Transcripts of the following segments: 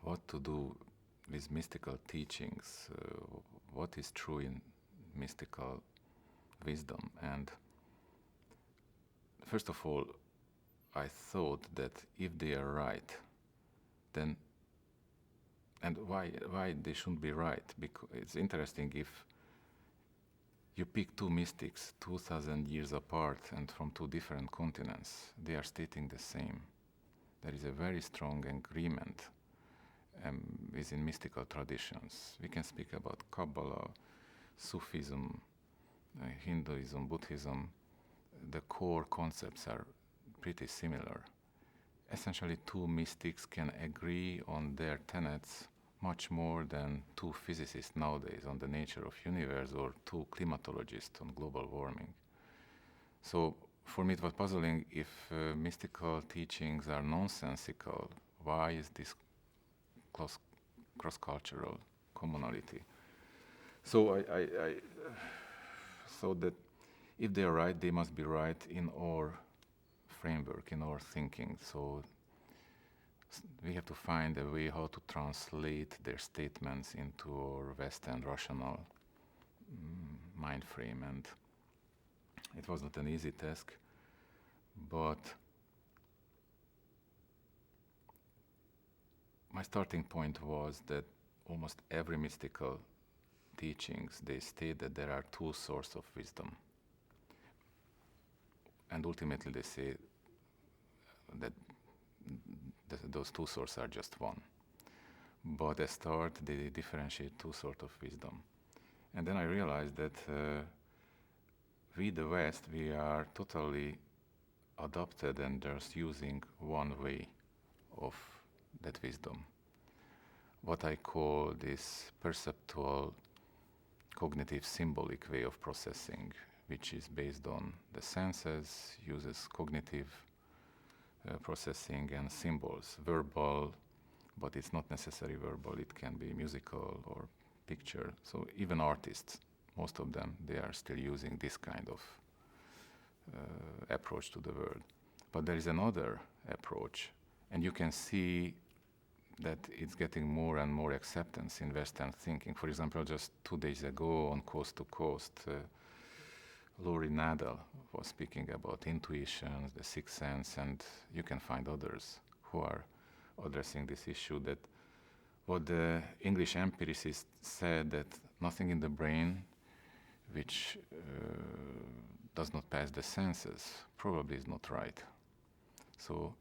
what to do with mystical teachings, what is true in mystical wisdom. And first of all, I thought that if they are right, then, and why they shouldn't be right? Because it's interesting if you pick two mystics 2,000 years apart and from two different continents, they are stating the same. There is a very strong agreement within mystical traditions. We can speak about Kabbalah, Sufism, Hinduism, Buddhism. The core concepts are pretty similar. Essentially, two mystics can agree on their tenets much more than two physicists nowadays on the nature of universe or two climatologists on global warming. So for me it was puzzling if mystical teachings are nonsensical, why is this cross-cultural commonality? So I thought that if they are right, they must be right in our framework, in our thinking. So we have to find a way how to translate their statements into our Western rational mind frame. And it was not an easy task, but my starting point was that almost every mystical teachings, they state that there are two sources of wisdom. And ultimately they say that those two sources are just one. But at start, they differentiate two sorts of wisdom. And then I realized that we, the West, we are totally adopted and just using one way of that wisdom. What I call this perceptual, cognitive, symbolic way of processing, which is based on the senses, uses cognitive processing and symbols, verbal, but it's not necessarily verbal, it can be musical or picture. So even artists, most of them, they are still using this kind of approach to the world. But there is another approach, and you can see that it's getting more and more acceptance in Western thinking. For example, just 2 days ago on Coast to Coast, Laurie Nadal was speaking about intuitions, the sixth sense, and you can find others who are addressing this issue, that what the English empiricists said, that nothing in the brain which does not pass the senses probably is not right. So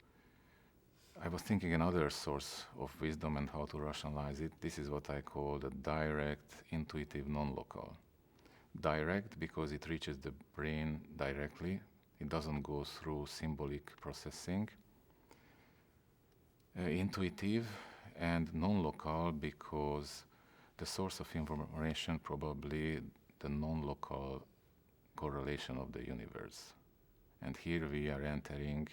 I was thinking another source of wisdom and how to rationalize it. This is what I call the direct, intuitive, non-local. Direct because it reaches the brain directly. It doesn't go through symbolic processing. Intuitive and non-local because the source of information probably the non-local correlation of the universe. And here we are entering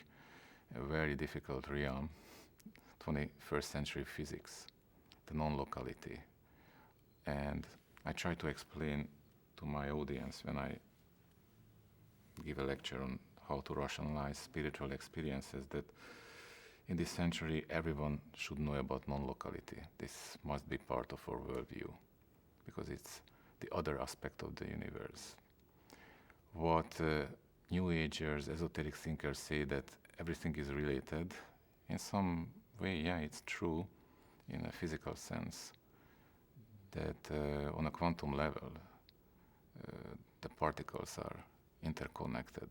a very difficult realm, 21st century physics, the non-locality. And I try to explain to my audience when I give a lecture on how to rationalize spiritual experiences that in this century everyone should know about non-locality. This must be part of our worldview because it's the other aspect of the universe. What New Agers, esoteric thinkers say that everything is related, in some way, yeah, it's true in a physical sense, that on a quantum level, the particles are interconnected,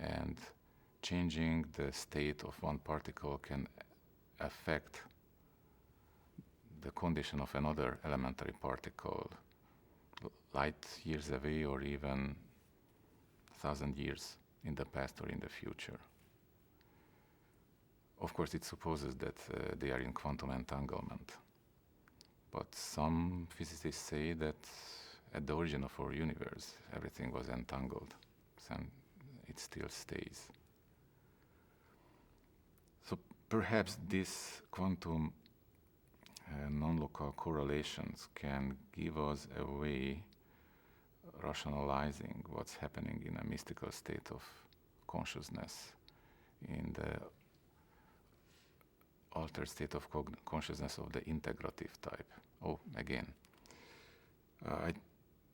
and changing the state of one particle can affect the condition of another elementary particle light years away or even 1,000 years in the past or in the future. Of course, it supposes that they are in quantum entanglement. But some physicists say that at the origin of our universe, everything was entangled, and it still stays. So perhaps these quantum non-local correlations can give us a way rationalizing what's happening in a mystical state of consciousness in the altered state of consciousness of the integrative type. Oh, again, I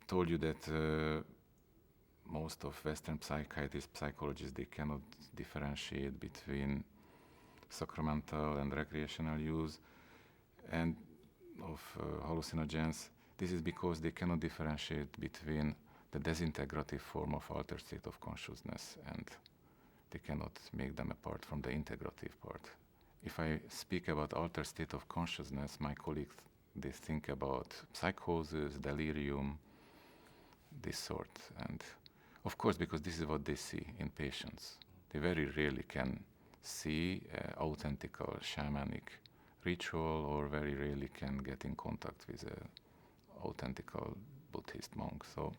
told you that most of Western psychiatrists, psychologists, they cannot differentiate between sacramental and recreational use and of hallucinogens. This is because they cannot differentiate between the disintegrative form of altered state of consciousness, and they cannot make them apart from the integrative part. If I speak about altered state of consciousness, my colleagues, they think about psychosis, delirium, this sort. And of course, because this is what they see in patients. They very rarely can see authentic shamanic ritual, or very rarely can get in contact with an authentic Buddhist monk. So